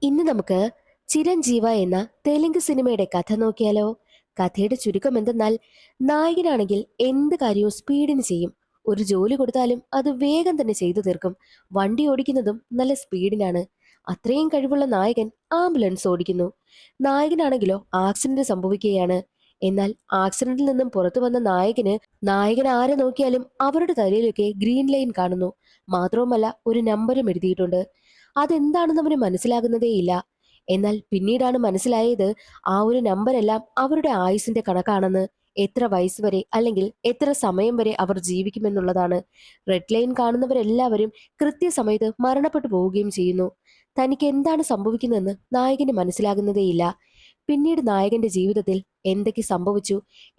ഇന്ന് നമുക്ക് ചിരഞ്ജീവ എന്ന തെലുങ്ക് സിനിമയുടെ കഥ നോക്കിയാലോ? കഥയുടെ ചുരുക്കം എന്തെന്നാൽ, നായകനാണെങ്കിൽ എന്ത് കാര്യവും സ്പീഡിന് ചെയ്യും. ഒരു ജോലി കൊടുത്താലും അത് വേഗം തന്നെ ചെയ്തു തീർക്കും. വണ്ടി ഓടിക്കുന്നതും നല്ല സ്പീഡിനാണ്. അത്രയും കഴിവുള്ള നായകൻ ആംബുലൻസ് ഓടിക്കുന്നു. നായകനാണെങ്കിലോ ആക്സിഡന്റ് സംഭവിക്കുകയാണ്. എന്നാൽ ആക്സിഡന്റിൽ നിന്നും പുറത്തു വന്ന നായകൻ ആരെ നോക്കിയാലും അവരുടെ തലയിലൊക്കെ ഗ്രീൻ ലൈൻ കാണുന്നു. മാത്രവുമല്ല, ഒരു നമ്പരും എഴുതിയിട്ടുണ്ട്. അതെന്താണെന്ന് അവന് മനസ്സിലാകുന്നതേയില്ല. എന്നാൽ പിന്നീടാണ് മനസ്സിലായത്, ആ ഒരു നമ്പരെല്ലാം അവരുടെ ആയുസിന്റെ കണക്കാണെന്ന്. എത്ര വയസ്സ് വരെ അല്ലെങ്കിൽ എത്ര സമയം വരെ അവർ ജീവിക്കുമെന്നുള്ളതാണ്. റെഡ് ലൈൻ കാണുന്നവരെല്ലാവരും കൃത്യസമയത്ത് മരണപ്പെട്ടു പോവുകയും ചെയ്യുന്നു. തനിക്ക് എന്താണ് സംഭവിക്കുന്നതെന്ന് നായകന് മനസ്സിലാകുന്നതേയില്ല. പിന്നീട് നായകന്റെ ജീവിതത്തിൽ എന്തൊക്കെ സംഭവിച്ചു,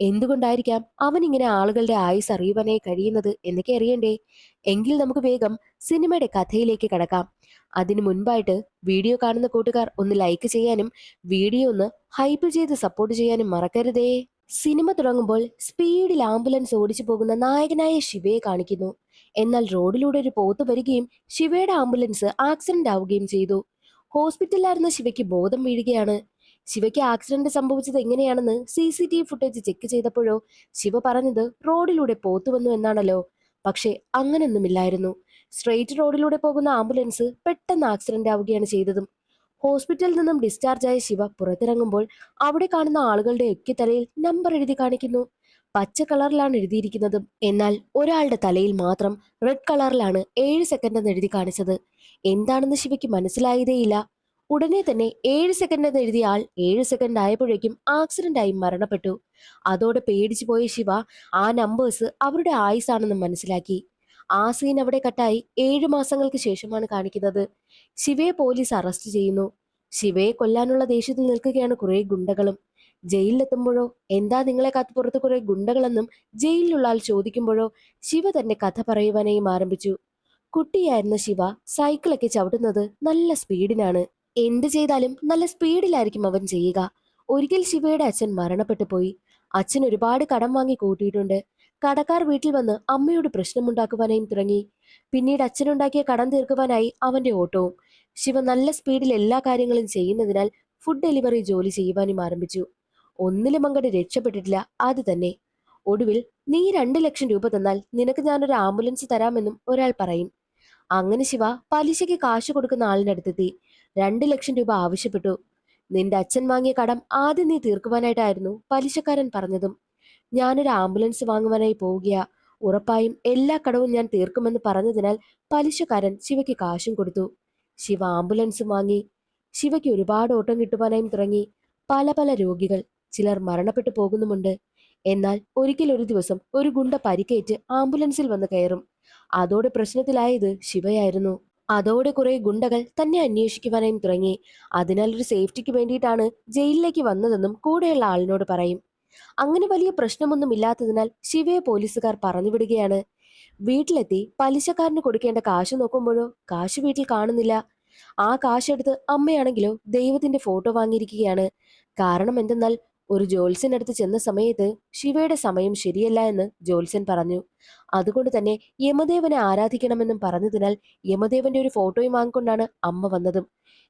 എന്തുകൊണ്ടായിരിക്കാം അവൻ ഇങ്ങനെ ആളുകളുടെ ആയുസ് അറിയുവാനായി കഴിയുന്നത് എന്നൊക്കെ അറിയണ്ടേ? എങ്കിൽ നമുക്ക് വേഗം സിനിമയുടെ കഥയിലേക്ക് കടക്കാം. അതിനു മുൻപായിട്ട് വീഡിയോ കാണുന്ന കൂട്ടുകാർ ഒന്ന് ലൈക്ക് ചെയ്യാനും വീഡിയോ ഒന്ന് ഹൈപ്പ് ചെയ്ത് സപ്പോർട്ട് ചെയ്യാനും മറക്കരുതേ. സിനിമ തുടങ്ങുമ്പോൾ സ്പീഡിൽ ആംബുലൻസ് ഓടിച്ചു പോകുന്ന നായകനായ ശിവയെ കാണിക്കുന്നു. എന്നാൽ റോഡിലൂടെ ഒരു പോത്ത് വരികയും ശിവയുടെ ആംബുലൻസ് ആക്സിഡന്റ് ആവുകയും ചെയ്തു. ഹോസ്പിറ്റലിലായിരുന്ന ശിവയ്ക്ക് ബോധം വീഴുകയാണ്. ശിവയ്ക്ക് ആക്സിഡന്റ് സംഭവിച്ചത് എങ്ങനെയാണെന്ന് CCTV ഫുട്ടേജ് ചെക്ക് ചെയ്തപ്പോഴോ ശിവ പറഞ്ഞത് റോഡിലൂടെ പോത്ത് വന്നു എന്നാണല്ലോ. പക്ഷെ അങ്ങനെയൊന്നുമില്ലായിരുന്നു. സ്ട്രെയിറ്റ് റോഡിലൂടെ പോകുന്ന ആംബുലൻസ് പെട്ടെന്ന് ആക്സിഡന്റ് ആവുകയാണ് ചെയ്തതും. ഹോസ്പിറ്റലിൽ നിന്നും ഡിസ്ചാർജ് ആയ ശിവ പുറത്തിറങ്ങുമ്പോൾ അവിടെ കാണുന്ന ആളുകളുടെ ഒക്കെ തലയിൽ നമ്പർ എഴുതി കാണിക്കുന്നു. പച്ച കളറിലാണ് എഴുതിയിരിക്കുന്നത്. എന്നാൽ ഒരാളുടെ തലയിൽ മാത്രം റെഡ് കളറിലാണ് 7 സെക്കൻഡ് എന്ന് എഴുതി കാണിച്ചത്. എന്താണെന്ന് ശിവയ്ക്ക് മനസ്സിലായതേയില്ല. ഉടനെ തന്നെ 7 സെക്കൻഡ് എന്ന് എഴുതിയ ആൾ 7 സെക്കൻഡ് ആയപ്പോഴേക്കും ആക്സിഡന്റ് ആയി മരണപ്പെട്ടു. അതോടെ പേടിച്ചു പോയ ശിവ ആ നമ്പേഴ്സ് അവരുടെ ആയുസാണെന്ന് മനസ്സിലാക്കി. ആ സീൻ അവിടെ കട്ടായി 7 മാസങ്ങൾക്ക് ശേഷമാണ് കാണിക്കുന്നത്. ശിവയെ പോലീസ് അറസ്റ്റ് ചെയ്യുന്നു. ശിവയെ കൊല്ലാനുള്ള ദേഷ്യത്തിൽ നിൽക്കുകയാണ് കുറെ ഗുണ്ടകളും. ജയിലിലെത്തുമ്പോഴോ എന്താ നിങ്ങളെ കാത്ത് പുറത്ത് കുറെ ഗുണ്ടകളെന്നും ജയിലിലുള്ള ആൾ ചോദിക്കുമ്പോഴോ ശിവ തന്നെ കഥ പറയുവാനായും ആരംഭിച്ചു. കുട്ടിയായിരുന്ന ശിവ സൈക്കിളൊക്കെ ചവിട്ടുന്നത് നല്ല സ്പീഡിനാണ്. എന്ത് ചെയ്താലും നല്ല സ്പീഡിലായിരിക്കും അവൻ ചെയ്യുക. ഒരിക്കൽ ശിവയുടെ അച്ഛൻ മരണപ്പെട്ടു പോയി. അച്ഛൻ ഒരുപാട് കടം വാങ്ങി കൂട്ടിയിട്ടുണ്ട്. കടക്കാർ വീട്ടിൽ വന്ന് അമ്മയോട് പ്രശ്നമുണ്ടാക്കുവാനായും തുടങ്ങി. പിന്നീട് അച്ഛനുണ്ടാക്കിയ കടം തീർക്കുവാനായി അവന്റെ ഓട്ടവും. ശിവ നല്ല സ്പീഡിൽ എല്ലാ കാര്യങ്ങളും ചെയ്യുന്നതിനാൽ ഫുഡ് ഡെലിവറി ജോലി ചെയ്യുവാനും ആരംഭിച്ചു. ഒന്നിലും അങ്ങോട്ട് രക്ഷപ്പെട്ടിട്ടില്ല. അത് തന്നെ. ഒടുവിൽ, നീ 2 ലക്ഷം രൂപ തന്നാൽ നിനക്ക് ഞാനൊരു ആംബുലൻസ് തരാമെന്നും ഒരാൾ പറയും. അങ്ങനെ ശിവ പലിശയ്ക്ക് കാശ് കൊടുക്കുന്ന ആളിന്റെ അടുത്തെത്തി. 2 ലക്ഷം രൂപ ആവശ്യപ്പെട്ടു. നിന്റെ അച്ഛൻ വാങ്ങിയ കടം ആദ്യം നീ തീർക്കുവാനായിട്ടായിരുന്നു പലിശക്കാരൻ പറഞ്ഞതും. ഞാനൊരു ആംബുലൻസ് വാങ്ങുവാനായി പോവുകയാ. ഉറപ്പായും എല്ലാ കടവും ഞാൻ തീർക്കുമെന്ന് പറഞ്ഞതിനാൽ പലിശക്കാരൻ ശിവയ്ക്ക് കാശും കൊടുത്തു. ശിവ ആംബുലൻസും വാങ്ങി. ശിവയ്ക്ക് ഒരുപാട് ഓട്ടം കിട്ടുവാനായും തുടങ്ങി. പല പല രോഗികൾ, ചിലർ മരണപ്പെട്ടു പോകുന്നുമുണ്ട്. എന്നാൽ ഒരിക്കൽ ഒരു ദിവസം ഒരു ഗുണ്ട പരിക്കേറ്റ് ആംബുലൻസിൽ വന്ന് കയറും. അതോടെ പ്രശ്നത്തിലായത് ശിവയായിരുന്നു. അതോടെ കുറെ ഗുണ്ടകൾ തന്നെ അന്വേഷിക്കുവാനായും തുടങ്ങി. അതിനാൽ ഒരു സേഫ്റ്റിക്ക് വേണ്ടിയിട്ടാണ് ജയിലിലേക്ക് വന്നതെന്നും കൂടെയുള്ള ആളിനോട് പറയും. അങ്ങനെ വലിയ പ്രശ്നമൊന്നും ഇല്ലാത്തതിനാൽ ശിവയെ പോലീസുകാർ പറഞ്ഞുവിടുകയാണ്. വീട്ടിലെത്തി പലിശക്കാരന് കൊടുക്കേണ്ട കാശ് നോക്കുമ്പോഴോ കാശ് വീട്ടിൽ കാണുന്നില്ല. ആ കാശെടുത്ത് അമ്മയാണെങ്കിലോ ദൈവത്തിന്റെ ഫോട്ടോ വാങ്ങിയിരിക്കുകയാണ്. കാരണം എന്തെന്നാൽ, ഒരു ജ്യോത്സ്യനടുത്ത് ചെന്ന സമയത്ത് ശിവയുടെ സമയം ശരിയല്ല എന്ന് ജ്യോത്സ്യൻ പറഞ്ഞു. അതുകൊണ്ട് തന്നെ യമദേവനെ ആരാധിക്കണമെന്നും പറഞ്ഞതിനാൽ യമദേവന്റെ ഒരു ഫോട്ടോയും വാങ്ങിക്കൊണ്ടാണ് അമ്മ വന്നതും.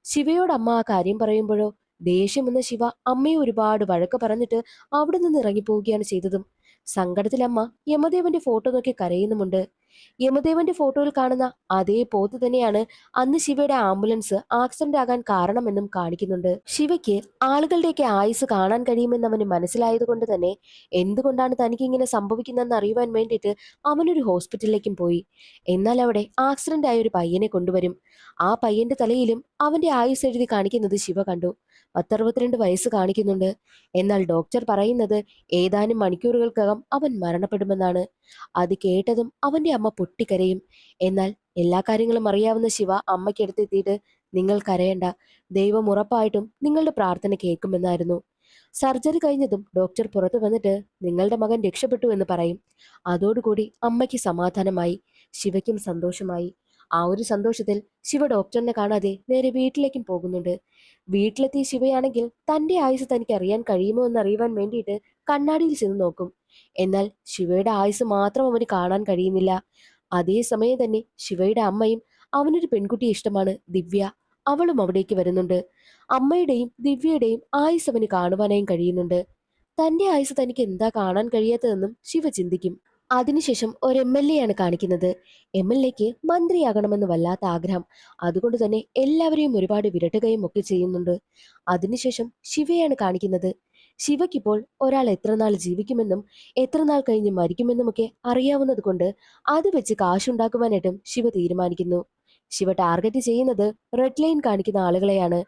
ശിവയോട് അമ്മ ആ കാര്യം പറയുമ്പോഴോ ദേഷ്യം വന്ന ശിവ അമ്മയെ ഒരുപാട് വഴക്ക് പറഞ്ഞിട്ട് അവിടെ നിന്ന് ഇറങ്ങിപ്പോവുകയാണ് ചെയ്തതും. സങ്കടത്തിൽ അമ്മ യമദേവന്റെ ഫോട്ടോ നോക്കി കരയുന്നുമുണ്ട്. യമദേവന്റെ ഫോട്ടോയിൽ കാണുന്ന അതേ പോത്ത് തന്നെയാണ് അന്ന് ശിവയുടെ ആംബുലൻസ് ആക്സിഡന്റ് ആകാൻ കാരണമെന്നും കാണിക്കുന്നുണ്ട്. ശിവയ്ക്ക് ആളുകളുടെയൊക്കെ ആയുസ് കാണാൻ കഴിയുമെന്ന് അവന് മനസ്സിലായത് കൊണ്ട് തന്നെ എന്തുകൊണ്ടാണ് തനിക്ക് ഇങ്ങനെ സംഭവിക്കുന്നതെന്ന് അറിയുവാൻ വേണ്ടിയിട്ട് അവനൊരു ഹോസ്പിറ്റലിലേക്കും പോയി. എന്നാൽ അവിടെ ആക്സിഡന്റ് ആയ ഒരു പയ്യനെ കൊണ്ടുവരും. ആ പയ്യന്റെ തലയിലും അവന്റെ ആയുസ് എഴുതി കാണിക്കുന്നത് ശിവ കണ്ടു. 10 62 വയസ്സ് കാണിക്കുന്നുണ്ട്. എന്നാൽ ഡോക്ടർ പറയുന്നത് ഏതാനും മണിക്കൂറുകൾക്കകം അവൻ മരണപ്പെടുമെന്നാണ്. അത് കേട്ടതും അവന്റെ അമ്മ പൊട്ടിക്കരയും. എന്നാൽ എല്ലാ കാര്യങ്ങളും അറിയാവുന്ന ശിവ അമ്മയ്ക്കടുത്തെത്തിയിട്ട്, നിങ്ങൾ കരയണ്ട, ദൈവം ഉറപ്പായിട്ടും നിങ്ങളുടെ പ്രാർത്ഥന കേൾക്കുമെന്നായിരുന്നു. സർജറി കഴിഞ്ഞതും ഡോക്ടർ പുറത്തു വന്നിട്ട് നിങ്ങളുടെ മകൻ രക്ഷപ്പെട്ടു എന്ന് പറയും. അതോടുകൂടി അമ്മയ്ക്ക് സമാധാനമായി. ശിവയ്ക്കും സന്തോഷമായി. ആ ഒരു സന്തോഷത്തിൽ ശിവ ഡോക്ടറിനെ കാണാതെ നേരെ വീട്ടിലേക്കും പോകുന്നുണ്ട്. വീട്ടിലെത്തിയ ശിവയാണെങ്കിൽ തന്റെ ആയുസ് തനിക്ക് അറിയാൻ കഴിയുമോ എന്ന് അറിയുവാൻ വേണ്ടിയിട്ട് കണ്ണാടിയിൽ ചെന്ന് നോക്കും. എന്നാൽ ശിവയുടെ ആയുസ് മാത്രം അവന് കാണാൻ കഴിയുന്നില്ല. അതേസമയം തന്നെ ശിവയുടെ അമ്മയും അവനൊരു പെൺകുട്ടിയെ ഇഷ്ടമാണ്, ദിവ്യ. അവളും അവിടേക്ക് വരുന്നുണ്ട്. അമ്മയുടെയും ദിവ്യയുടെയും ആയുസ് അവന് കാണുവാനായും കഴിയുന്നുണ്ട്. തന്റെ ആയുസ് തനിക്ക് എന്താ കാണാൻ കഴിയാത്തതെന്നും ശിവ ചിന്തിക്കും. അതിനുശേഷം ഒരു MLA ആണ് കാണിക്കുന്നത്. MLAക്ക് മന്ത്രിയാകണമെന്ന് വല്ലാത്ത ആഗ്രഹം. അതുകൊണ്ട് തന്നെ എല്ലാവരെയും ഒരുപാട് വിരട്ടുകയും ഒക്കെ ചെയ്യുന്നുണ്ട്. അതിനുശേഷം ശിവയാണ് കാണിക്കുന്നത്. ശിവയ്ക്കിപ്പോൾ ഒരാൾ എത്ര നാൾ ജീവിക്കുമെന്നും എത്ര നാൾ കഴിഞ്ഞ് മരിക്കുമെന്നുമൊക്കെ അറിയാവുന്നത് കൊണ്ട് അത് വെച്ച് കാശുണ്ടാക്കുവാനായിട്ടും ശിവ തീരുമാനിക്കുന്നു. ശിവ ടാർഗറ്റ് ചെയ്യുന്നത് റെഡ് ലൈൻ കാണിക്കുന്ന ആളുകളെയാണ്.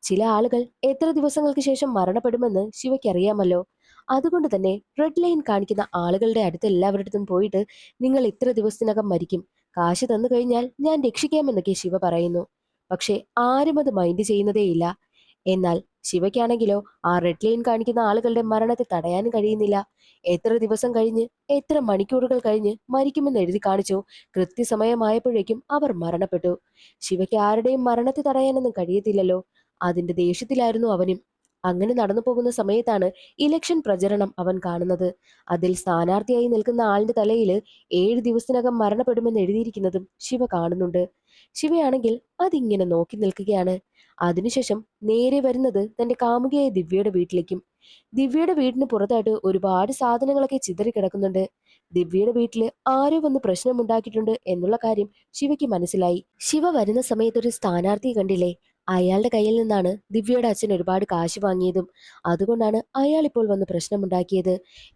ചില ആളുകൾ എത്ര ദിവസങ്ങൾക്ക് ശേഷം മരണപ്പെടുമെന്ന് ശിവയ്ക്ക് അറിയാമല്ലോ. അതുകൊണ്ട് തന്നെ റെഡ് ലൈൻ കാണിക്കുന്ന ആളുകളുടെ അടുത്ത് എല്ലാവരുടെ പോയിട്ട് നിങ്ങൾ ഇത്ര ദിവസത്തിനകം മരിക്കും, കാശ് തന്നു കഴിഞ്ഞാൽ ഞാൻ രക്ഷിക്കാമെന്നൊക്കെ ശിവ പറയുന്നു. പക്ഷെ ആരും അത് മൈൻഡ് ചെയ്യുന്നതേയില്ല. എന്നാൽ ശിവയ്ക്കാണെങ്കിലോ ആ റെഡ് ലൈൻ കാണിക്കുന്ന ആളുകളുടെ മരണത്തെ തടയാനും കഴിയുന്നില്ല. എത്ര ദിവസം കഴിഞ്ഞ് എത്ര മണിക്കൂറുകൾ കഴിഞ്ഞ് മരിക്കുമെന്ന് എഴുതി കാണിച്ചോ കൃത്യസമയമായപ്പോഴേക്കും അവർ മരണപ്പെട്ടു. ശിവയ്ക്ക് ആരുടെയും മരണത്തെ തടയാനൊന്നും കഴിയത്തില്ലല്ലോ. അതിന്റെ ദേഷ്യത്തിലായിരുന്നു അവനും. അങ്ങനെ നടന്നു പോകുന്ന സമയത്താണ് ഇലക്ഷൻ പ്രചരണം അവൻ കാണുന്നത്. അതിൽ സ്ഥാനാർത്ഥിയായി നിൽക്കുന്ന ആളിന്റെ തലയിൽ 7 ദിവസത്തിനകം മരണപ്പെടുമെന്ന് എഴുതിയിരിക്കുന്നതും ശിവ കാണുന്നുണ്ട്. ശിവയാണെങ്കിൽ അതിങ്ങനെ നോക്കി നിൽക്കുകയാണ്. അതിനുശേഷം നേരെ വരുന്നത് തന്റെ കാമുകിയായ ദിവ്യയുടെ വീട്ടിലേക്കും. ദിവ്യയുടെ വീടിന് പുറത്തായിട്ട് ഒരുപാട് സാധനങ്ങളൊക്കെ ചിതറി കിടക്കുന്നുണ്ട്. ദിവ്യയുടെ വീട്ടില് ആരോ വന്ന് പ്രശ്നമുണ്ടാക്കിയിട്ടുണ്ട് എന്നുള്ള കാര്യം ശിവയ്ക്ക് മനസ്സിലായി. ശിവ വരുന്ന സമയത്ത് ഒരു സ്ഥാനാർത്ഥിയെ കണ്ടില്ലേ? അയാളുടെ കയ്യിൽ നിന്നാണ് ദിവ്യയുടെ അച്ഛൻ ഒരുപാട് കാശ് വാങ്ങിയതും. അതുകൊണ്ടാണ് അയാൾ ഇപ്പോൾ വന്ന് പ്രശ്നമുണ്ടാക്കിയത്.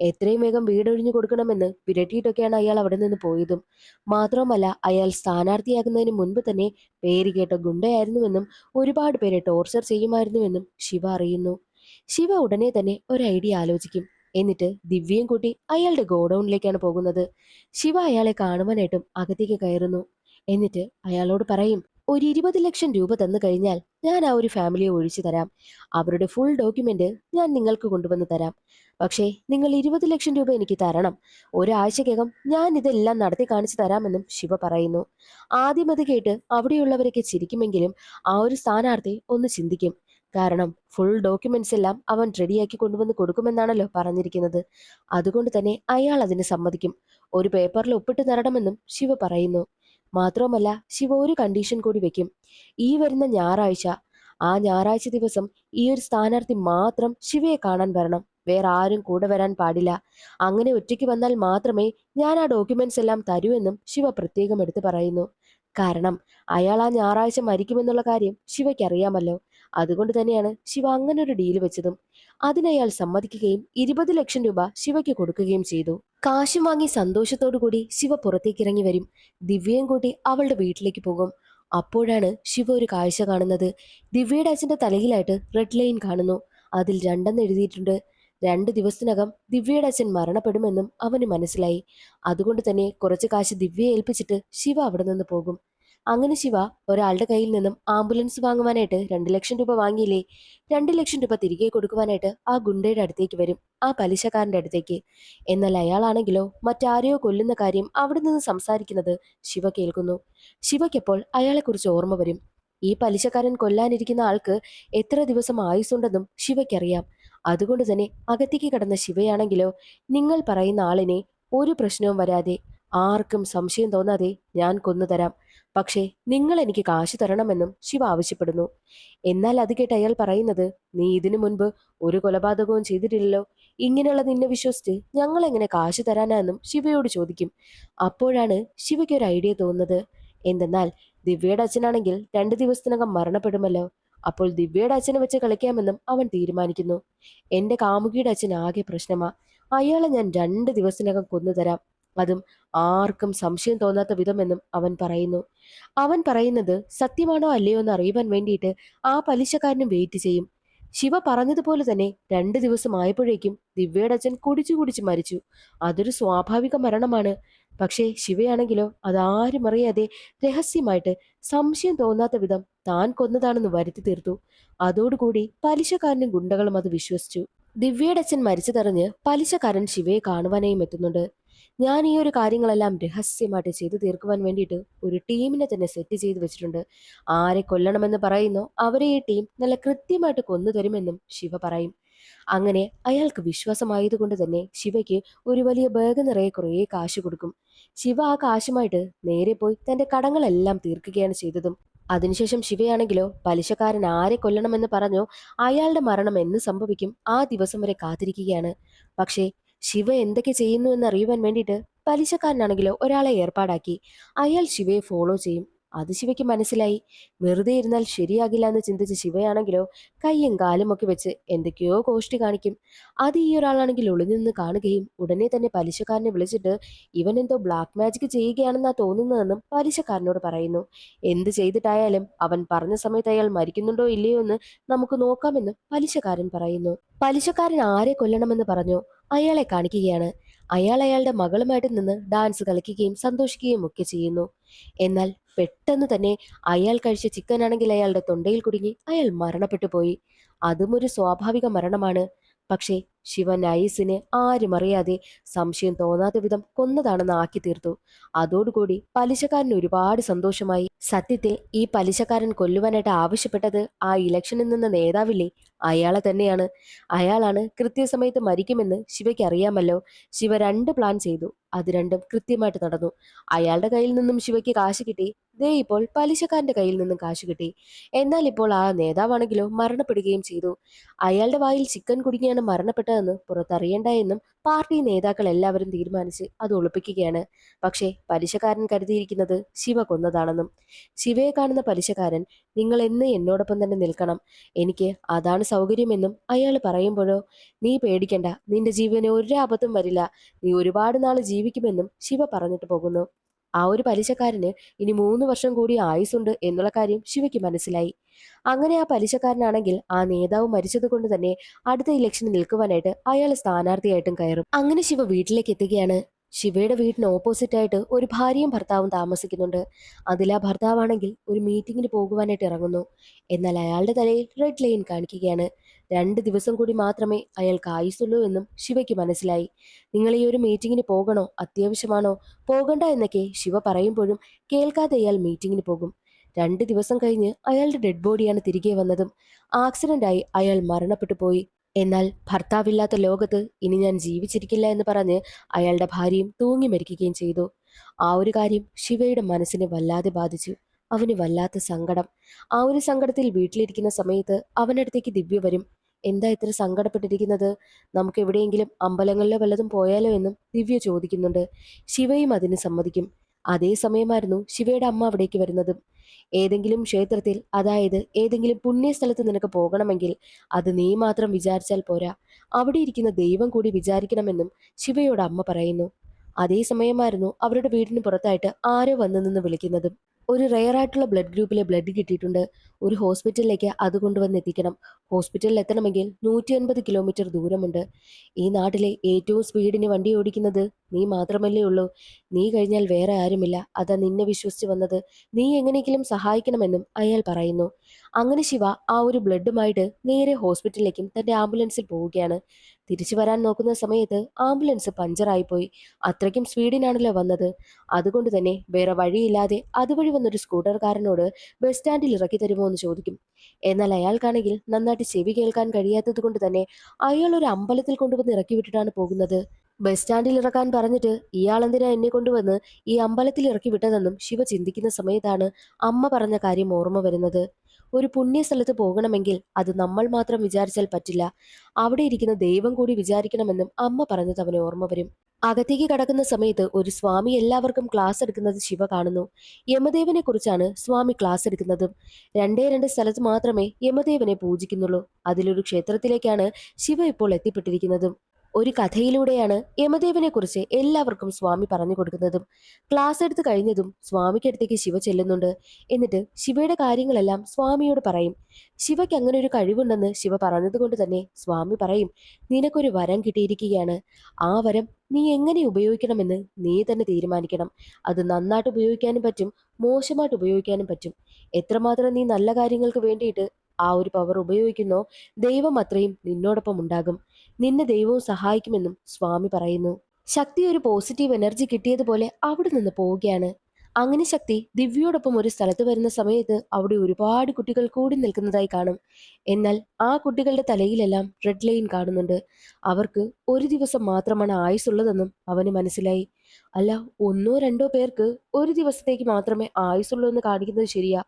എത്രയും വേഗം വീടൊഴിഞ്ഞു കൊടുക്കണമെന്ന് വിരട്ടിയിട്ടൊക്കെയാണ് അയാൾ അവിടെ നിന്ന് പോയതും. മാത്രവുമല്ല, അയാൾ സ്ഥാനാർത്ഥിയാകുന്നതിന് മുൻപ് തന്നെ പേര് കേട്ട ഗുണ്ടയായിരുന്നുവെന്നും ഒരുപാട് പേരെ ടോർച്ചർ ചെയ്യുമായിരുന്നുവെന്നും ശിവ അറിയുന്നു. ശിവ ഉടനെ തന്നെ ഒരു ഐഡിയ ആലോചിക്കും. എന്നിട്ട് ദിവ്യയും കൂട്ടി അയാളുടെ ഗോഡൌണിലേക്കാണ് പോകുന്നത്. ശിവ അയാളെ കാണുവാനായിട്ടും അകത്തേക്ക് കയറുന്നു. എന്നിട്ട് അയാളോട് പറയും, ഒരു 20 ലക്ഷം രൂപ തന്നു കഴിഞ്ഞാൽ ഞാൻ ആ ഒരു ഫാമിലിയെ ഒഴിച്ചു തരാം. അവരുടെ ഫുൾ ഡോക്യുമെന്റ് ഞാൻ നിങ്ങൾക്ക് കൊണ്ടുവന്ന് തരാം. പക്ഷേ നിങ്ങൾ 20 ലക്ഷം രൂപ എനിക്ക് തരണം. ഒരാഴ്ചക്കകം ഞാൻ ഇതെല്ലാം നടത്തി കാണിച്ചു തരാമെന്നും ശിവ പറയുന്നു. ആദ്യം അത് കേട്ട് അവിടെയുള്ളവരൊക്കെ ചിരിക്കുമെങ്കിലും ആ ഒരു സ്ഥാനാർത്ഥി ഒന്ന് ചിന്തിക്കും. കാരണം ഫുൾ ഡോക്യുമെന്റ്സ് എല്ലാം അവൻ റെഡിയാക്കി കൊണ്ടുവന്ന് കൊടുക്കുമെന്നാണല്ലോ പറഞ്ഞിരിക്കുന്നത്. അതുകൊണ്ട് തന്നെ അയാൾ അതിന് സമ്മതിക്കും. ഒരു പേപ്പറിൽ ഒപ്പിട്ട് തരണമെന്നും ശിവ പറയുന്നു. മാത്രവുമല്ല, ശിവ ഒരു കണ്ടീഷൻ കൂടി വെക്കും. ഈ വരുന്ന ഞായറാഴ്ച, ആ ഞായറാഴ്ച ദിവസം ഈ ഒരു സ്ഥാനാർത്ഥി മാത്രം ശിവയെ കാണാൻ വരണം. വേറെ ആരും കൂടെ വരാൻ പാടില്ല. അങ്ങനെ ഒറ്റയ്ക്ക് വന്നാൽ മാത്രമേ ഞാൻ ആ ഡോക്യുമെന്റ്സ് എല്ലാം തരൂ എന്നും ശിവ പ്രത്യേകം എടുത്തു പറയുന്നു. കാരണം അയാൾ ആ ഞായറാഴ്ച മരിക്കുമെന്നുള്ള കാര്യം ശിവയ്ക്ക് അറിയാമല്ലോ. അതുകൊണ്ട് തന്നെയാണ് ശിവ അങ്ങനെ ഒരു ഡീല് വെച്ചതും. അതിനയാൾ സമ്മതിക്കുകയും 20 ലക്ഷം രൂപ ശിവയ്ക്ക് കൊടുക്കുകയും ചെയ്തു. കാശും വാങ്ങി സന്തോഷത്തോടു കൂടി ശിവ പുറത്തേക്ക് ഇറങ്ങി വരും. ദിവ്യയും കൂട്ടി അവളുടെ വീട്ടിലേക്ക് പോകും. അപ്പോഴാണ് ശിവ ഒരു കാഴ്ച കാണുന്നത്. ദിവ്യയുടെ അച്ഛന്റെ തലയിലായിട്ട് റെഡ് ലൈൻ കാണുന്നു. അതിൽ 2 എഴുതിയിട്ടുണ്ട്. 2 ദിവസത്തിനകം ദിവ്യയുടെ അച്ഛൻ മരണപ്പെടുമെന്നും അവന് മനസ്സിലായി. അതുകൊണ്ട് തന്നെ കുറച്ച് കാശ് ദിവ്യയെ ഏൽപ്പിച്ചിട്ട് ശിവ അവിടെ നിന്ന് പോകും. അങ്ങനെ ശിവ ഒരാളുടെ കയ്യിൽ നിന്നും ആംബുലൻസ് വാങ്ങുവാനായിട്ട് 2 ലക്ഷം രൂപ വാങ്ങിയില്ലേ? 2 ലക്ഷം രൂപ തിരികെ കൊടുക്കുവാനായിട്ട് ആ ഗുണ്ടയുടെ അടുത്തേക്ക് വരും, ആ പലിശക്കാരന്റെ അടുത്തേക്ക്. എന്നാൽ അയാളാണെങ്കിലോ മറ്റാരെയോ കൊല്ലുന്ന കാര്യം അവിടെ നിന്ന് സംസാരിക്കുന്നത് ശിവ കേൾക്കുന്നു. ശിവയ്ക്കപ്പോൾ അയാളെക്കുറിച്ച് ഓർമ്മ വരും. ഈ പലിശക്കാരൻ കൊല്ലാനിരിക്കുന്ന ആൾക്ക് എത്ര ദിവസം ആയുസുണ്ടെന്നും ശിവയ്ക്കറിയാം. അതുകൊണ്ട് തന്നെ അകത്തേക്ക് കടന്ന ശിവയാണെങ്കിലോ, നിങ്ങൾ പറയുന്ന ആളിനെ ഒരു പ്രശ്നവും വരാതെ ആർക്കും സംശയം തോന്നാതെ ഞാൻ കൊന്നുതരാം. പക്ഷേ നിങ്ങൾ എനിക്ക് കാശ് തരണമെന്നും ശിവ ആവശ്യപ്പെടുന്നു. എന്നാൽ അത് കേട്ട് അയാൾ പറയുന്നത്, നീ ഇതിനു മുൻപ് ഒരു കൊലപാതകവും ചെയ്തിട്ടില്ലല്ലോ, ഇങ്ങനെയുള്ള നിന്നെ വിശ്വസിച്ച് ഞങ്ങൾ എങ്ങനെ കാശ് തരാനാന്നും ശിവയോട് ചോദിക്കും. അപ്പോഴാണ് ശിവയ്ക്ക് ഒരു ഐഡിയ തോന്നുന്നത്. എന്തെന്നാൽ ദിവ്യയുടെ അച്ഛനാണെങ്കിൽ 2 ദിവസത്തിനകം മരണപ്പെടുമല്ലോ. അപ്പോൾ ദിവ്യയുടെ അച്ഛനെ വെച്ച് കളിക്കാമെന്നും അവൻ തീരുമാനിക്കുന്നു. എന്റെ കാമുകിയുടെ അച്ഛൻ ആകെ പ്രശ്നമാ. അയാളെ ഞാൻ 2 ദിവസത്തിനകം കൊന്നുതരാം. അതും ആർക്കും സംശയം തോന്നാത്ത വിധമെന്നും അവൻ പറയുന്നു. അവൻ പറയുന്നത് സത്യമാണോ അല്ലയോ എന്ന് അറിയുവാൻ വേണ്ടിയിട്ട് ആ പലിശക്കാരനും വെയിറ്റ് ചെയ്യും. ശിവ പറഞ്ഞതുപോലെ തന്നെ 2 ദിവസം ആയപ്പോഴേക്കും ദിവ്യയുടെ അച്ഛൻ കുടിച്ചു കുടിച്ച് മരിച്ചു. അതൊരു സ്വാഭാവിക മരണമാണ്. പക്ഷേ ശിവയാണെങ്കിലോ അതാരും അറിയാതെ രഹസ്യമായിട്ട് സംശയം തോന്നാത്ത വിധം താൻ കൊന്നതാണെന്ന് വരുത്തി തീർത്തു. അതോടുകൂടി പലിശക്കാരനും ഗുണ്ടകളും അത് വിശ്വസിച്ചു. ദിവ്യയുടെ അച്ഛൻ മരിച്ചതറിഞ്ഞ് പലിശക്കാരൻ ശിവയെ കാണുവാനായും എത്തുന്നുണ്ട്. ഞാൻ ഈ ഒരു കാര്യങ്ങളെല്ലാം രഹസ്യമായിട്ട് ചെയ്തു തീർക്കുവാൻ വേണ്ടിയിട്ട് ഒരു ടീമിനെ തന്നെ സെറ്റ് ചെയ്ത് വെച്ചിട്ടുണ്ട്. ആരെ കൊല്ലണമെന്ന് പറയുന്നോ അവരെ ഈ ടീം നല്ല കൃത്യമായിട്ട് കൊന്നു തരുമെന്നും ശിവ പറയും. അങ്ങനെ അയാൾക്ക് വിശ്വാസമായതുകൊണ്ട് തന്നെ ശിവയ്ക്ക് ഒരു വലിയ ബാഗ് നിറയെ കുറേ കാശ് കൊടുക്കും. ശിവ ആ കാശുമായിട്ട് നേരെ പോയി തന്റെ കടങ്ങളെല്ലാം തീർക്കുകയാണ് ചെയ്തതും. അതിനുശേഷം ശിവയാണെങ്കിലോ പലിശക്കാരൻ ആരെ കൊല്ലണമെന്ന് പറഞ്ഞോ അയാളുടെ മരണം എന്ന് സംഭവിക്കും ആ ദിവസം വരെ കാത്തിരിക്കുകയാണ്. പക്ഷേ ശിവ എന്തൊക്കെ ചെയ്യുന്നു എന്ന് അറിയുവാൻ വേണ്ടിയിട്ട് പലിശക്കാരനാണെങ്കിലോ ഒരാളെ ഏർപ്പാടാക്കി. അയാൾ ശിവയെ ഫോളോ ചെയ്യും. അത് ശിവയ്ക്ക് മനസ്സിലായി. വെറുതെ ഇരുന്നാൽ ശരിയാകില്ല എന്ന് ചിന്തിച്ച ശിവയാണെങ്കിലോ കയ്യും കാലും ഒക്കെ വെച്ച് എന്തൊക്കെയോ കോഷ്ടി കാണിക്കും. അത് ഈ ഒരാളാണെങ്കിൽ ഒളിഞ്ഞു നിന്ന് കാണുകയും ഉടനെ തന്നെ പലിശക്കാരനെ വിളിച്ചിട്ട് ഇവൻ എന്തോ ബ്ലാക്ക് മാജിക് ചെയ്യുകയാണെന്നാ തോന്നുന്നതെന്നും പലിശക്കാരനോട് പറയുന്നു. എന്ത് ചെയ്തിട്ടായാലും അവൻ പറഞ്ഞ സമയത്ത് അയാൾ മരിക്കുന്നുണ്ടോ ഇല്ലയോ എന്ന് നമുക്ക് നോക്കാമെന്നും പലിശക്കാരൻ പറയുന്നു. പലിശക്കാരൻ ആരെ കൊല്ലണമെന്ന് പറഞ്ഞോ അയാളെ കാണിക്കുകയാണ്. അയാൾ അയാളുടെ മകളുമായിട്ട് നിന്ന് ഡാൻസ് കളിക്കുകയും സന്തോഷിക്കുകയും ഒക്കെ ചെയ്യുന്നു. എന്നാൽ പെട്ടെന്ന് തന്നെ അയാൾ കഴിച്ച ചിക്കൻ ആണെങ്കിൽ അയാളുടെ തൊണ്ടയിൽ കുടുങ്ങി അയാൾ മരണപ്പെട്ടു പോയി. അതും ഒരു സ്വാഭാവിക മരണമാണ്. പക്ഷേ ശിവ നൈസിനെ ആരും അറിയാതെ സംശയം തോന്നാത്ത വിധം കൊന്നതാണെന്ന് ആക്കി തീർത്തു. അതോടുകൂടി പലിശക്കാരന് ഒരുപാട് സന്തോഷമായി. സത്യത്തിൽ ഈ പലിശക്കാരൻ കൊല്ലുവാനായിട്ട് ആവശ്യപ്പെട്ടത് ആ ഇലക്ഷനിൽ നിന്ന നേതാവില്ലേ, അയാളെ തന്നെയാണ്. അയാളാണ് കൃത്യസമയത്ത് മരിക്കുമെന്ന് ശിവയ്ക്ക് അറിയാമല്ലോ. ശിവ രണ്ട് പ്ലാൻ ചെയ്തു. അത് രണ്ടും കൃത്യമായിട്ട് നടന്നു. അയാളുടെ കയ്യിൽ നിന്നും ശിവയ്ക്ക് കാശ് കിട്ടി. ദേ ഇപ്പോൾ പലിശക്കാരന്റെ കയ്യിൽ നിന്നും കാശ് കിട്ടി. എന്നാൽ ഇപ്പോൾ ആ നേതാവാണെങ്കിലോ മരണപ്പെടുകയും ചെയ്തു. അയാളുടെ വായിൽ ചിക്കൻ കുടുങ്ങിയാണ് മരണപ്പെട്ടതെന്ന് പുറത്തറിയണ്ട എന്നും പാർട്ടി നേതാക്കൾ എല്ലാവരും തീരുമാനിച്ച് അത് ഒളിപ്പിക്കുകയാണ്. പക്ഷേ പലിശക്കാരൻ കരുതിയിരിക്കുന്നത് ശിവ കൊന്നതാണെന്നും. ശിവയെ കാണുന്ന പലിശക്കാരൻ നിങ്ങൾ എന്ന് എന്നോടൊപ്പം തന്നെ നിൽക്കണം, എനിക്ക് അതാണ് സൗകര്യമെന്നും അയാൾ പറയുമ്പോഴോ നീ പേടിക്കണ്ട, നിന്റെ ജീവന് ഒരാപത്തും വരില്ല, നീ ഒരുപാട് നാൾ ജീവിക്കുമെന്നും ശിവ പറഞ്ഞിട്ട് പോകുന്നു. ആ ഒരു പലിശക്കാരന് ഇനി 3 വർഷം കൂടി ആയുസുണ്ട് എന്നുള്ള കാര്യം ശിവയ്ക്ക് മനസ്സിലായി. അങ്ങനെ ആ പലിശക്കാരനാണെങ്കിൽ ആ നേതാവ് മരിച്ചത് കൊണ്ട് തന്നെ അടുത്ത ഇലക്ഷന് നിൽക്കുവാനായിട്ട് അയാൾ സ്ഥാനാർത്ഥിയായിട്ടും കയറും. അങ്ങനെ ശിവ വീട്ടിലേക്ക് എത്തുകയാണ്. ശിവയുടെ വീടിന് ഓപ്പോസിറ്റ് ആയിട്ട് ഒരു ഭാര്യയും ഭർത്താവും താമസിക്കുന്നുണ്ട്. അതിൽ ആ ഭർത്താവാണെങ്കിൽ ഒരു മീറ്റിങ്ങിന് പോകുവാനായിട്ട് ഇറങ്ങുന്നു. എന്നാൽ അയാളുടെ തലയിൽ റെഡ് ലൈൻ കാണിക്കുകയാണ്. 2 ദിവസം കൂടി മാത്രമേ അയാൾക്ക് ആയുസുള്ളൂ എന്നും ശിവയ്ക്ക് മനസ്സിലായി. നിങ്ങൾ ഈ ഒരു മീറ്റിങ്ങിന് പോകണോ, അത്യാവശ്യമാണോ, പോകണ്ട എന്നൊക്കെ ശിവ പറയുമ്പോഴും കേൾക്കാതെ അയാൾ മീറ്റിങ്ങിന് പോകും. 2 ദിവസം കഴിഞ്ഞ് അയാളുടെ ഡെഡ് ബോഡിയാണ് തിരികെ വന്നതും. ആക്സിഡന്റായി അയാൾ മരണപ്പെട്ടു പോയി. എന്നാൽ ഭർത്താവില്ലാത്ത ലോകത്ത് ഇനി ഞാൻ ജീവിച്ചിരിക്കില്ല എന്ന് പറഞ്ഞ് അയാളുടെ ഭാര്യയും തൂങ്ങി മരിക്കുകയും ചെയ്തു. ആ ഒരു കാര്യം ശിവയുടെ മനസ്സിനെ വല്ലാതെ ബാധിച്ചു. അവന് വല്ലാത്ത സങ്കടം. ആ ഒരു സങ്കടത്തിൽ വീട്ടിലിരിക്കുന്ന സമയത്ത് അവനടുത്തേക്ക് ദിവ്യ വരും. എന്താ ഇത്ര സങ്കടപ്പെട്ടിരിക്കുന്നത്, നമുക്ക് എവിടെയെങ്കിലും അമ്പലങ്ങളിലോ വല്ലതും പോയാലോ എന്നും ദിവ്യ ചോദിക്കുന്നുണ്ട്. ശിവയും അതിന് സമ്മതിക്കും. അതേ സമയമായിരുന്നു ശിവയുടെ അമ്മ അവിടേക്ക് വരുന്നത്. ഏതെങ്കിലും ക്ഷേത്രത്തിൽ, അതായത് ഏതെങ്കിലും പുണ്യസ്ഥലത്ത് നിനക്ക് പോകണമെങ്കിൽ അത് നീ മാത്രം വിചാരിച്ചാൽ പോരാ, അവിടെ ഇരിക്കുന്ന ദൈവം കൂടി വിചാരിക്കണമെന്നും ശിവയോട് അമ്മ പറയുന്നു. അതേ സമയമായിരുന്നു അവരുടെ വീടിന് പുറത്തായിട്ട് ആരോ വന്നു നിന്ന് വിളിക്കുന്നതും. ഒരു റെയർ ആയിട്ടുള്ള ബ്ലഡ് ഗ്രൂപ്പിലെ ബ്ലഡ് കിട്ടിയിട്ടുണ്ട്. ഒരു ഹോസ്പിറ്റലിലേക്ക് അത് കൊണ്ടുവന്ന് എത്തിക്കണം. ഹോസ്പിറ്റലിൽ എത്തണമെങ്കിൽ 150 കിലോമീറ്റർ ദൂരമുണ്ട്. ഈ നാട്ടിലെ ഏറ്റവും സ്പീഡിന് വണ്ടി ഓടിക്കുന്നത് നീ മാത്രമല്ലേ ഉള്ളൂ. നീ കഴിഞ്ഞാൽ വേറെ ആരുമില്ല. അതാ നിന്നെ വിശ്വസിച്ച് വന്നത്. നീ എങ്ങനെയെങ്കിലും സഹായിക്കണമെന്നും അയാൾ പറയുന്നു. അങ്ങനെ ശിവ ആ ഒരു ബ്ലഡുമായിട്ട് നേരെ ഹോസ്പിറ്റലിലേക്കും തന്റെ ആംബുലൻസിൽ പോവുകയാണ്. തിരിച്ചു വരാൻ നോക്കുന്ന സമയത്ത് ആംബുലൻസ് പഞ്ചറായിപ്പോയി. അത്രയ്ക്കും സ്പീഡിനാണല്ലോ വന്നത്. അതുകൊണ്ട് തന്നെ വേറെ വഴിയില്ലാതെ അതുവഴി വന്നൊരു സ്കൂട്ടർകാരനോട് ബസ് സ്റ്റാൻഡിൽ ഇറക്കി തരുമോ എന്ന് ചോദിക്കും. എന്നാൽ അയാൾക്കാണെങ്കിൽ നന്നായിട്ട് ചെവി കേൾക്കാൻ കഴിയാത്തത് കൊണ്ട് തന്നെ അയാൾ ഒരു അമ്പലത്തിൽ കൊണ്ടുവന്ന് ഇറക്കി വിട്ടിട്ടാണ് പോകുന്നത്. ബസ് സ്റ്റാൻഡിൽ ഇറക്കാൻ പറഞ്ഞിട്ട് ഇയാളെന്തിനാ എന്നെ കൊണ്ടുവന്ന് ഈ അമ്പലത്തിൽ ഇറക്കി വിട്ടതെന്നും ശിവ ചിന്തിക്കുന്ന സമയത്താണ് അമ്മ പറഞ്ഞ കാര്യം ഓർമ്മ വരുന്നത്. ഒരു പുണ്യ സ്ഥലത്ത് പോകണമെങ്കിൽ അത് നമ്മൾ മാത്രം വിചാരിച്ചാൽ പറ്റില്ല, അവിടെ ഇരിക്കുന്ന ദൈവം കൂടി വിചാരിക്കണമെന്നും അമ്മ പറഞ്ഞത് അവന് ഓർമ്മ വരും. അകത്തേക്ക് കടക്കുന്ന സമയത്ത് ഒരു സ്വാമി എല്ലാവർക്കും ക്ലാസ് എടുക്കുന്നത് ശിവ കാണുന്നു. യമദേവനെ കുറിച്ചാണ് സ്വാമി ക്ലാസ് എടുക്കുന്നതും. രണ്ടേ രണ്ട് സ്ഥലത്ത് മാത്രമേ യമദേവനെ പൂജിക്കുന്നുള്ളൂ. അതിലൊരു ക്ഷേത്രത്തിലേക്കാണ് ശിവ ഇപ്പോൾ എത്തിപ്പെട്ടിരിക്കുന്നതും. ഒരു കഥയിലൂടെയാണ് യമദേവനെ കുറിച്ച് എല്ലാവർക്കും സ്വാമി പറഞ്ഞു കൊടുക്കുന്നതും. ക്ലാസ് എടുത്ത് കഴിഞ്ഞതും സ്വാമിക്കടുത്തേക്ക് ശിവ ചെല്ലുന്നുണ്ട്. എന്നിട്ട് ശിവയുടെ കാര്യങ്ങളെല്ലാം സ്വാമിയോട് പറയും. ശിവയ്ക്ക് അങ്ങനെ ഒരു കഴിവുണ്ടെന്ന് ശിവ പറഞ്ഞതുകൊണ്ട് തന്നെ സ്വാമി പറയും, നിനക്കൊരു വരം കിട്ടിയിരിക്കുകയാണ്. ആ വരം നീ എങ്ങനെ ഉപയോഗിക്കണമെന്ന് നീ തന്നെ തീരുമാനിക്കണം. അത് നന്നായിട്ട് ഉപയോഗിക്കാനും പറ്റും, മോശമായിട്ട് ഉപയോഗിക്കാനും പറ്റും. എത്രമാത്രം നീ നല്ല കാര്യങ്ങൾക്ക് വേണ്ടിയിട്ട് ആ ഒരു പവർ ഉപയോഗിക്കുന്നോ, ദൈവം അത്രയും നിന്നോടൊപ്പം ഉണ്ടാകും. നിന്നെ ദൈവവും സഹായിക്കുമെന്നും സ്വാമി പറയുന്നു. ശക്തി ഒരു പോസിറ്റീവ് എനർജി കിട്ടിയതുപോലെ അവിടെ നിന്ന് പോവുകയാണ്. അങ്ങനെ ശക്തി ദിവ്യയോടൊപ്പം ഒരു സ്ഥലത്ത് വരുന്ന സമയത്ത് അവിടെ ഒരുപാട് കുട്ടികൾ കൂടി നിൽക്കുന്നതായി കാണും. എന്നാൽ ആ കുട്ടികളുടെ തലയിലെല്ലാം റെഡ് ലൈൻ കാണുന്നുണ്ട്. അവർക്ക് ഒരു ദിവസം മാത്രമാണ് ആയുസുള്ളതെന്നും അവന് മനസ്സിലായി. അല്ല, ഒന്നോ രണ്ടോ പേർക്ക് ഒരു ദിവസത്തേക്ക് മാത്രമേ ആയുസുള്ളൂ എന്ന് കാണിക്കുന്നത് ശരിയാ.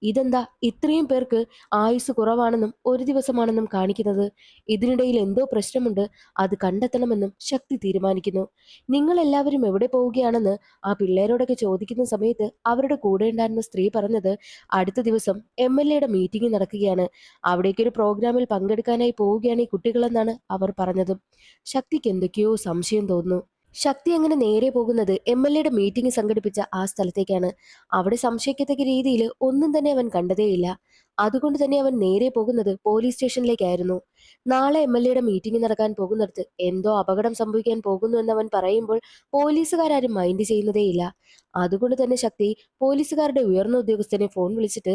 ഇതെന്താ ഇത്രയും പേർക്ക് ആയുസ് കുറവാണെന്നും ഒരു ദിവസമാണെന്നും കാണിക്കുന്നത്? ഇതിനിടയിൽ എന്തോ പ്രശ്നമുണ്ട്. അത് കണ്ടെത്തണമെന്നും ശക്തി തീരുമാനിക്കുന്നു. നിങ്ങൾ എല്ലാവരും എവിടെ പോവുകയാണെന്ന് ആ പിള്ളേരോടൊക്കെ ചോദിക്കുന്ന സമയത്ത് അവരുടെ കൂടെ ഉണ്ടായിരുന്ന സ്ത്രീ പറഞ്ഞത്, അടുത്ത ദിവസം എംഎൽഎയുടെ മീറ്റിംഗ് നടക്കുകയാണ്. അവിടേക്കൊരു പ്രോഗ്രാമിൽ പങ്കെടുക്കാനായി പോവുകയാണ് ഈ കുട്ടികളെന്നാണ് അവർ പറഞ്ഞതും. ശക്തിക്ക് എന്തൊക്കെയോ സംശയം തോന്നുന്നു. ശക്തി അങ്ങനെ നേരെ പോകുന്നത് എംഎൽഎയുടെ മീറ്റിംഗ് സംഘടിപ്പിച്ച ആ സ്ഥലത്തേക്കാണ്. അവിടെ സംശയിക്കത്തക്ക രീതിയിൽ ഒന്നും തന്നെ അവൻ കണ്ടതേയില്ല. അതുകൊണ്ട് തന്നെ അവൻ നേരെ പോകുന്നത് പോലീസ് സ്റ്റേഷനിലേക്കായിരുന്നു. നാളെ എംഎൽഎയുടെ മീറ്റിംഗ് നടക്കാൻ പോകുന്നിടത്ത് എന്തോ അപകടം സംഭവിക്കാൻ പോകുന്നു എന്ന് അവൻ പറയുമ്പോൾ പോലീസുകാരും മൈൻഡ് ചെയ്യുന്നതേയില്ല. അതുകൊണ്ട് തന്നെ ശക്തി പോലീസുകാരുടെ ഉയർന്ന ഉദ്യോഗസ്ഥനെ ഫോൺ വിളിച്ചിട്ട്,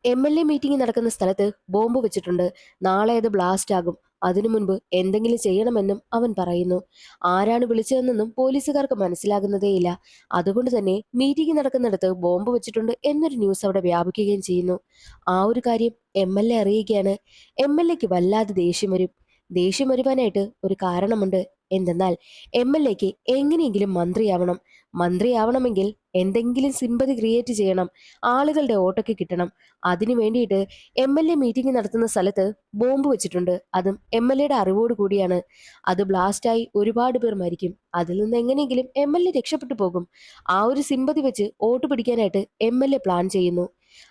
എംഎൽഎ മീറ്റിംഗ് നടക്കുന്ന സ്ഥലത്ത് ബോംബ് വെച്ചിട്ടുണ്ട്. നാളെ അത് ബ്ലാസ്റ്റ് ആകും. അതിനു മുൻപ് എന്തെങ്കിലും ചെയ്യണമെന്നും അവൻ പറയുന്നു. ആരാണ് വിളിച്ചതെന്നൊന്നും പോലീസുകാർക്ക് മനസ്സിലാകുന്നതേയില്ല. അതുകൊണ്ട് തന്നെ മീറ്റിംഗ് നടക്കുന്നിടത്ത് ബോംബ് വെച്ചിട്ടുണ്ട് എന്നൊരു ന്യൂസ് അവിടെ വ്യാപിക്കുകയും ചെയ്യുന്നു. ആ ഒരു കാര്യം എംഎൽഎ അറിയുകയാണ്. എംഎൽഎക്ക് വല്ലാതെ ദേഷ്യം വരും. ദേഷ്യം വരുവാനായിട്ട് ഒരു കാരണമുണ്ട്. എന്തെന്നാൽ എംഎൽഎക്ക് എങ്ങനെയെങ്കിലും മന്ത്രിയാവണം. മന്ത്രിയാവണമെങ്കിൽ എന്തെങ്കിലും സിമ്പതി ക്രിയേറ്റ് ചെയ്യണം. ആളുകളുടെ വോട്ടൊക്കെ കിട്ടണം. അതിനു വേണ്ടിയിട്ട് എംഎൽഎ മീറ്റിംഗ് നടത്തുന്ന സ്ഥലത്ത് ബോംബ് വെച്ചിട്ടുണ്ട്. അതും എംഎൽഎയുടെ അറിവോട് കൂടിയാണ്. അത് ബ്ലാസ്റ്റായി ഒരുപാട് പേർ മരിക്കും. അതിൽ നിന്ന് എങ്ങനെയെങ്കിലും എംഎൽഎ രക്ഷപ്പെട്ടു പോകും. ആ ഒരു സിമ്പതി വെച്ച് വോട്ട് പിടിക്കാനായിട്ട് എംഎൽഎ പ്ലാൻ ചെയ്യുന്നു.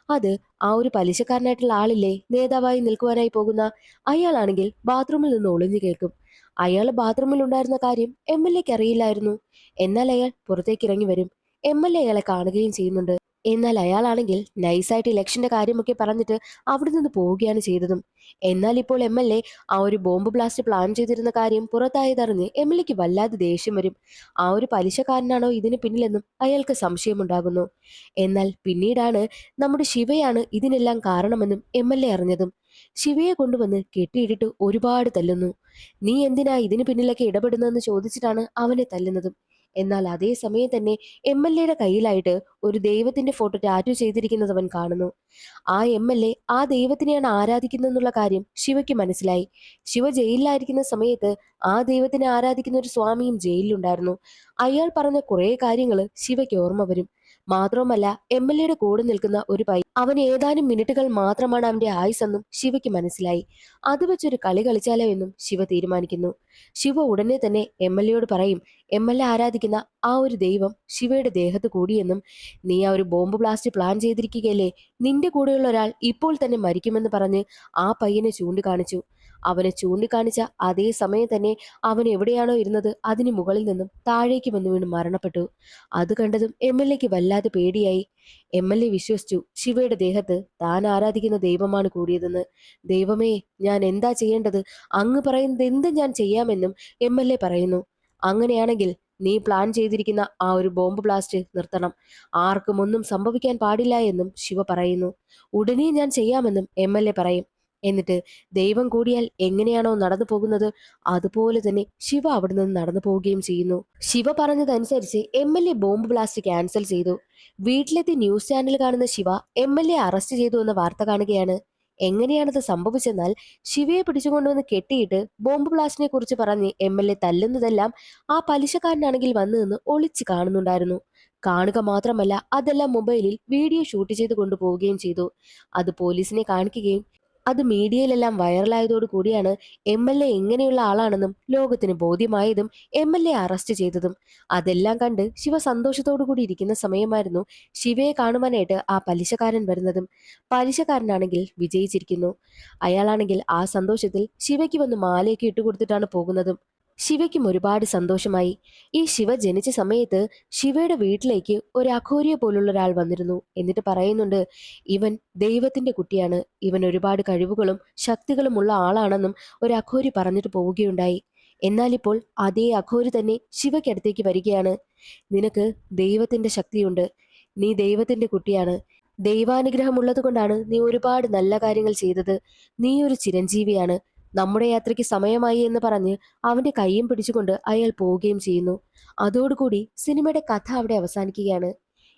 അത് ആ ഒരു പലിശക്കാരനായിട്ടുള്ള ആളില്ലേ, നേതാവായി നിൽക്കുവാനായി പോകുന്ന, അയാളാണെങ്കിൽ ബാത്റൂമിൽ നിന്ന് ഒളിഞ്ഞു കേൾക്കും. അയാൾ ബാത്റൂമിൽ ഉണ്ടായിരുന്ന കാര്യം എംഎൽഎക്ക് അറിയില്ലായിരുന്നു. എന്നാൽ അയാൾ പുറത്തേക്ക് ഇറങ്ങി വരും. എംഎൽഎ അയാളെ കാണുകയും ചെയ്യുന്നുണ്ട്. എന്നാൽ അയാളാണെങ്കിൽ നൈസായിട്ട് ഇലക്ഷന്റെ കാര്യമൊക്കെ പറഞ്ഞിട്ട് അവിടെ നിന്ന് പോവുകയാണ് ചെയ്തതും. എന്നാൽ ഇപ്പോൾ എംഎൽഎ ആ ഒരു ബോംബ് ബ്ലാസ്റ്റ് പ്ലാൻ ചെയ്തിരുന്ന കാര്യം പുറത്തായതറിഞ്ഞ് എംഎൽഎക്ക് വല്ലാതെ ദേഷ്യം വരും. ആ ഒരു പലിശക്കാരനാണോ ഇതിന് പിന്നിലെന്നും അയാൾക്ക് സംശയമുണ്ടാകുന്നു. എന്നാൽ പിന്നീടാണ് നമ്മുടെ ശിവയാണ് ഇതിനെല്ലാം കാരണമെന്നും എംഎൽഎ അറിഞ്ഞതും. ശിവയെ കൊണ്ടുവന്ന് കെട്ടിയിട്ടിട്ട് ഒരുപാട് തല്ലുന്നു. നീ എന്തിനാ ഇതിന് പിന്നിലൊക്കെ ഇടപെടുന്നതെന്ന് ചോദിച്ചിട്ടാണ് അവനെ തല്ലുന്നതും. എന്നാൽ അതേ സമയം തന്നെ എംഎൽഎയുടെ കയ്യിലായിട്ട് ഒരു ദൈവത്തിന്റെ ഫോട്ടോ ടാറ്റു ചെയ്തിരിക്കുന്നത് അവൻ കാണുന്നു. ആ എംഎൽഎ ആ ദൈവത്തിനെയാണ് ആരാധിക്കുന്നതെന്നുള്ള കാര്യം ശിവയ്ക്ക് മനസ്സിലായി. ശിവ ജയിലിലായിരിക്കുന്ന സമയത്ത് ആ ദൈവത്തിനെ ആരാധിക്കുന്ന ഒരു സ്വാമിയും ജയിലിലുണ്ടായിരുന്നു. അയാൾ പറഞ്ഞ കുറെ കാര്യങ്ങൾ ശിവയ്ക്ക് ഓർമ്മ വരും. മാത്രവുമല്ല, എംഎൽഎയുടെ കൂടെ നിൽക്കുന്ന ഒരു പയ്യൻ, അവൻ ഏതാനും മിനിറ്റുകൾ മാത്രമാണ് അവന്റെ ആയുസെന്നും ശിവയ്ക്ക് മനസ്സിലായി. അത് വെച്ചൊരു കളി കളിച്ചാലോ എന്നും ശിവ തീരുമാനിക്കുന്നു. ശിവ ഉടനെ തന്നെ എംഎൽഎയോട് പറയും, എംഎൽഎ ആരാധിക്കുന്ന ആ ഒരു ദൈവം ശിവയുടെ ദേഹത്ത് കൂടിയെന്നും, നീ ആ ഒരു ബോംബ് ബ്ലാസ്റ്റ് പ്ലാൻ ചെയ്തിരിക്കുകയല്ലേ, നിന്റെ കൂടെയുള്ള ഒരാൾ ഇപ്പോൾ തന്നെ മരിക്കുമെന്ന് പറഞ്ഞ് ആ പയ്യനെ ചൂണ്ടിക്കാണിച്ചു. അവനെ ചൂണ്ടിക്കാണിച്ച അതേ സമയം തന്നെ അവൻ എവിടെയാണോ ഇരുന്നത് അതിന് മുകളിൽ നിന്നും താഴേക്ക് വന്നു വീണ് മരണപ്പെട്ടു. അത് കണ്ടതും എംഎൽഎക്ക് വല്ലാതെ പേടിയായി. എംഎൽഎ വിശ്വസിച്ചു ശിവയുടെ ദേഹത്ത് താൻ ആരാധിക്കുന്ന ദൈവമാണ് കൂടിയതെന്ന്. ദൈവമേ, ഞാൻ എന്താ ചെയ്യേണ്ടത്? അങ്ങ് പറയുന്നത് എന്ത് ഞാൻ ചെയ്യാമെന്നും എംഎൽഎ പറയുന്നു. അങ്ങനെയാണെങ്കിൽ നീ പ്ലാൻ ചെയ്തിരിക്കുന്ന ആ ഒരു ബോംബ് ബ്ലാസ്റ്റ് നിർത്തണം. ആർക്കും ഒന്നും സംഭവിക്കാൻ പാടില്ല എന്നും ശിവ പറയുന്നു. ഉടനെ ഞാൻ ചെയ്യാമെന്നും എംഎൽഎ പറയും. എന്നിട്ട് ദൈവം കൂടിയാൽ എങ്ങനെയാണോ നടന്നു പോകുന്നത് അതുപോലെ തന്നെ ശിവ അവിടെ നിന്ന് നടന്നു പോവുകയും ചെയ്യുന്നു. ശിവ പറഞ്ഞതനുസരിച്ച് എംഎൽഎ ബോംബ് ബ്ലാസ്റ്റ് ക്യാൻസൽ ചെയ്തു. വീട്ടിലെത്തി ന്യൂസ് ചാനൽ കാണുന്ന ശിവ എംഎൽഎ അറസ്റ്റ് ചെയ്തു എന്ന വാർത്ത കാണുകയാണ്. എങ്ങനെയാണത് സംഭവിച്ചെന്നാൽ, ശിവയെ പിടിച്ചുകൊണ്ടുവന്ന് കെട്ടിയിട്ട് ബോംബ് ബ്ലാസ്റ്റിനെ കുറിച്ച് പറഞ്ഞ് എംഎൽഎ തല്ലുന്നതെല്ലാം ആ പലിശക്കാരനാണെങ്കിൽ വന്നു നിന്ന് ഒളിച്ച് കാണുന്നുണ്ടായിരുന്നു. കാണുക മാത്രമല്ല, അതെല്ലാം മൊബൈലിൽ വീഡിയോ ഷൂട്ട് ചെയ്ത് കൊണ്ടുപോവുകയും ചെയ്തു. അത് പോലീസിനെ കാണിക്കുകയും അത് മീഡിയയിലെല്ലാം വൈറലായതോടു കൂടിയാണ് എംഎൽഎ എങ്ങനെയുള്ള ആളാണെന്നും ലോകത്തിന് ബോധ്യമായതും എംഎൽഎ അറസ്റ്റ് ചെയ്തതും. അതെല്ലാം കണ്ട് ശിവ സന്തോഷത്തോടു കൂടി ഇരിക്കുന്ന സമയമായിരുന്നു ശിവയെ കാണുവാനായിട്ട് ആ പലിശക്കാരൻ വരുന്നതും. പലിശക്കാരനാണെങ്കിൽ വിജയിച്ചിരിക്കുന്നു. അയാളാണെങ്കിൽ ആ സന്തോഷത്തിൽ ശിവയ്ക്ക് വന്ന് മാലയൊക്കെ ഇട്ടുകൊടുത്തിട്ടാണ് പോകുന്നതും. ശിവയ്ക്കും ഒരുപാട് സന്തോഷമായി. ഈ ശിവ ജനിച്ച സമയത്ത് ശിവയുടെ വീട്ടിലേക്ക് ഒരു അഘോരിയെ പോലുള്ള ഒരാൾ വന്നിരുന്നു. എന്നിട്ട് പറയുന്നുണ്ട്, ഇവൻ ദൈവത്തിന്റെ കുട്ടിയാണ്, ഇവൻ ഒരുപാട് കഴിവുകളും ശക്തികളും ഉള്ള ആളാണെന്നും ഒരു അഘോരി പറഞ്ഞിട്ട് പോവുകയുണ്ടായി. എന്നാൽ ഇപ്പോൾ അതേ അഘോരി തന്നെ ശിവയ്ക്കടുത്തേക്ക് വരികയാണ്. നിനക്ക് ദൈവത്തിന്റെ ശക്തിയുണ്ട്, നീ ദൈവത്തിന്റെ കുട്ടിയാണ്, ദൈവാനുഗ്രഹമുള്ളത് കൊണ്ടാണ് നീ ഒരുപാട് നല്ല കാര്യങ്ങൾ ചെയ്തത്, നീ ഒരു ചിരഞ്ജീവിയാണ്, നമ്മുടെ യാത്രയ്ക്ക് സമയമായി എന്ന് പറഞ്ഞ് അവന്റെ കൈയും പിടിച്ചുകൊണ്ട് അയാൾ പോവുകയും ചെയ്യുന്നു. അതോടുകൂടി സിനിമയുടെ കഥ അവിടെ അവസാനിക്കുകയാണ്.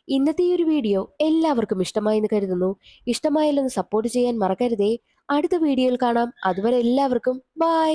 ഇന്നത്തെ ഈ ഒരു വീഡിയോ എല്ലാവർക്കും ഇഷ്ടമായി എന്ന് കരുതുന്നു. ഇഷ്ടമായാലൊന്ന് സപ്പോർട്ട് ചെയ്യാൻ മറക്കരുതേ. അടുത്ത വീഡിയോയിൽ കാണാം. അതുവരെ എല്ലാവർക്കും ബൈ.